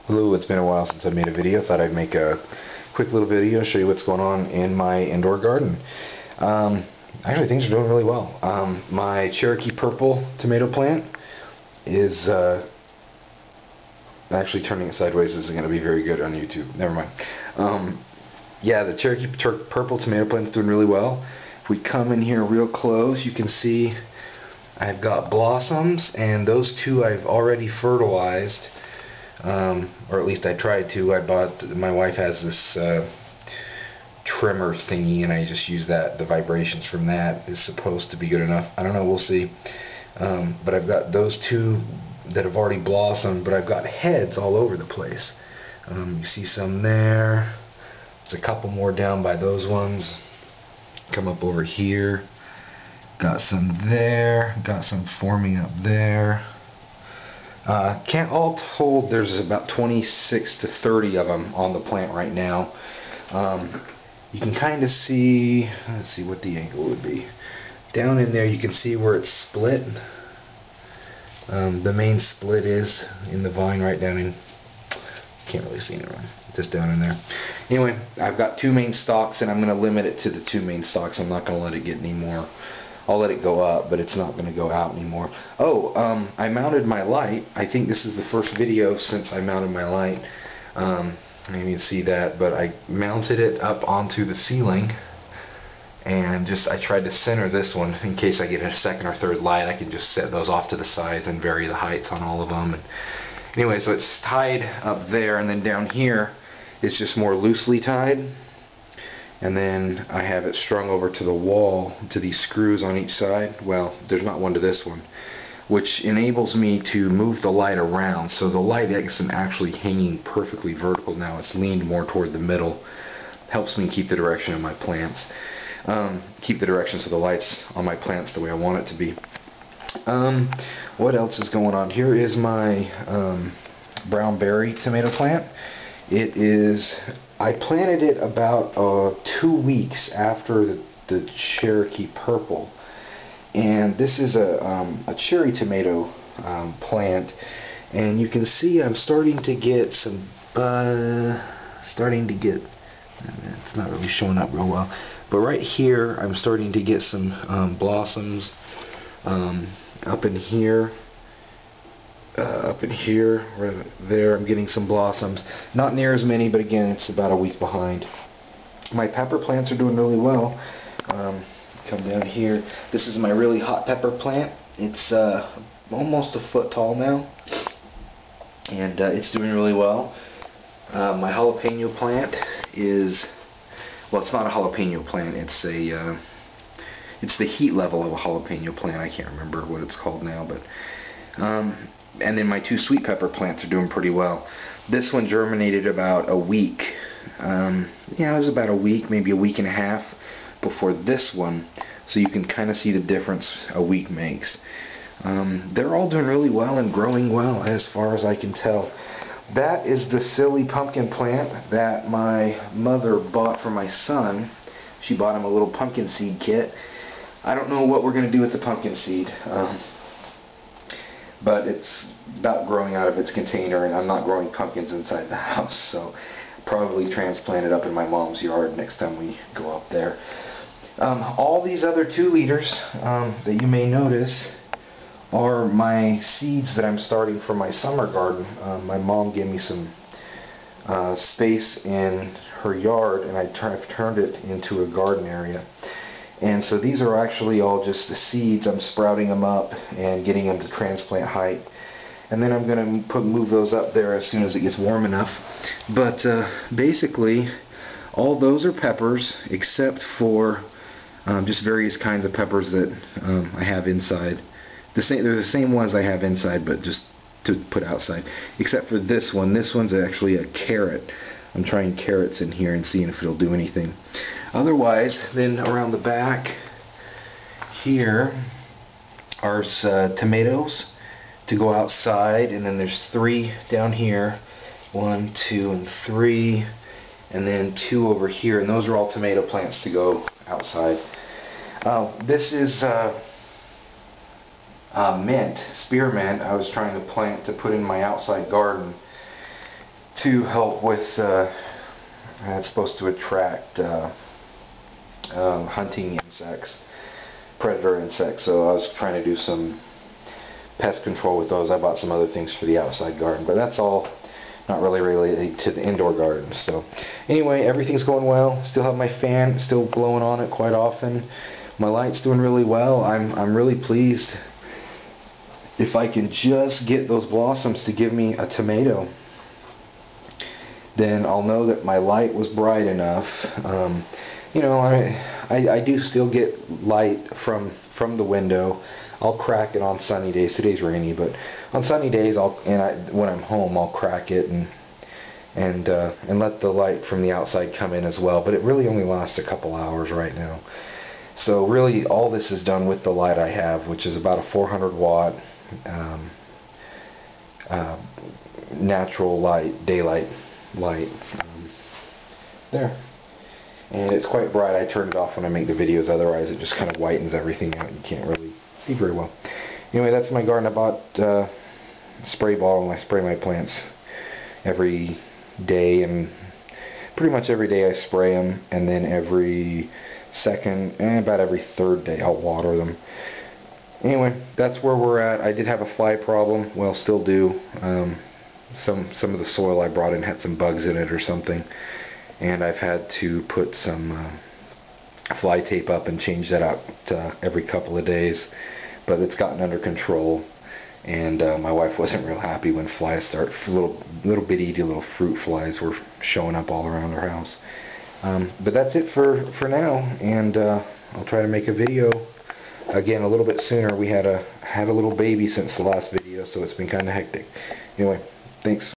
Hello, it's been a while since I made a video. Thought I'd make a quick little video, show you what's going on in my indoor garden. Actually, things are doing really well. My Cherokee Purple tomato plant is actually turning it sideways isn't going to be very good on YouTube. Never mind. Yeah, the Cherokee Purple tomato plant is doing really well. If we come in here real close, you can see I've got blossoms, and those two I've already fertilized. Or at least I tried to. My wife has this trimmer thingy, and I just use that. The vibrations from that is supposed to be good enough. I don't know, we'll see. But I've got those two that have already blossomed, but I've got heads all over the place. You see some there. There's a couple more down by those ones. Come up over here. Got some there. Got some forming up there. Can't all told, there's about 26 to 30 of them on the plant right now. You can kind of see, let's see what the angle would be. Down in there you can see where it's split. The main split is in the vine right down in, can't really see it, just down in there. Anyway, I've got two main stalks, and I'm going to limit it to the two main stalks. I'm not going to let it get any more. I'll let it go up, but it's not going to go out anymore. Oh, I mounted my light. I think this is the first video since I mounted my light. You can see that, but I mounted it up onto the ceiling, and I tried to center this one in case I get a second or third light. I can just set those off to the sides and vary the heights on all of them. And anyway, so it's tied up there, and then down here it's just more loosely tied. And then I have it strung over to the wall, to these screws on each side. Well, there's not one to this one, which enables me to move the light around. So the light isn't actually hanging perfectly vertical now. It's leaned more toward the middle. Helps me keep the direction of my plants. Keep the direction so the light's on my plants the way I want it to be. What else is going on? Here is my brown berry tomato plant. I planted it about 2 weeks after the Cherokee Purple, and this is a cherry tomato plant, and you can see I'm starting to get some it's not really showing up real well, but right here I'm starting to get some blossoms up in here. Right there, I'm getting some blossoms. Not near as many, but again, it's about a week behind. My pepper plants are doing really well. Come down here. This is my really hot pepper plant. It's almost a foot tall now, and it's doing really well. My jalapeno plant is, well, it's not a jalapeno plant. It's the heat level of a jalapeno plant. I can't remember what it's called now, but. And then my two sweet pepper plants are doing pretty well. This one germinated about a week. Yeah, it was about a week, maybe a week and a half before this one. So you can kind of see the difference a week makes. They're all doing really well and growing well as far as I can tell. That is the silly pumpkin plant that my mother bought for my son. She bought him a little pumpkin seed kit. I don't know what we're going to do with the pumpkin seed. But it's about growing out of its container, and I'm not growing pumpkins inside the house, so probably transplant it up in my mom's yard next time we go up there. All these other 2 liters that you may notice are my seeds that I'm starting for my summer garden. My mom gave me some space in her yard, and I've turned it into a garden area. And so these are actually all just the seeds. I'm sprouting them up and getting them to transplant height. And then I'm going to move those up there as soon as it gets warm enough. But basically, all those are peppers, except for just various kinds of peppers that I have inside. They're the same ones I have inside, but just to put outside. Except for this one. This one's actually a carrot. I'm trying carrots in here and seeing if it'll do anything. Otherwise, then around the back here are tomatoes to go outside, and then there's 3 down here. 1, 2, and 3, and then 2 over here, and those are all tomato plants to go outside. This is mint, spearmint. I was trying to plant to put in my outside garden. to help with, it's supposed to attract hunting insects, predator insects, so I was trying to do some pest control with those. I bought some other things for the outside garden, but that's all not really related to the indoor garden. So anyway, everything's going well. Still have my fan still blowing on it quite often. My light's doing really well. I'm really pleased. If I can just get those blossoms to give me a tomato, then I'll know that my light was bright enough. You know, I do still get light from the window. I'll crack it on sunny days. Today's rainy, but on sunny days, when I'm home, I'll crack it and let the light from the outside come in as well. But it really only lasts a couple hours right now. So really, all this is done with the light I have, which is about a 400 watt natural light, daylight light. There. And it's quite bright. I turn it off when I make the videos, otherwise it just kind of whitens everything out. You can't really see very well. Anyway, that's my garden. I bought a spray bottle and I spray my plants every day, and pretty much every day I spray them, and then every second and about every third day I'll water them. Anyway, that's where we're at. I did have a fly problem. Well, still do. Some of the soil I brought in had some bugs in it or something, and I've had to put some fly tape up and change that out every couple of days, but it's gotten under control. And my wife wasn't real happy when flies little bitty little fruit flies were showing up all around our house. But that's it for now, and I'll try to make a video again a little bit sooner. We had a little baby since the last video, so it's been kind of hectic. Anyway, thanks.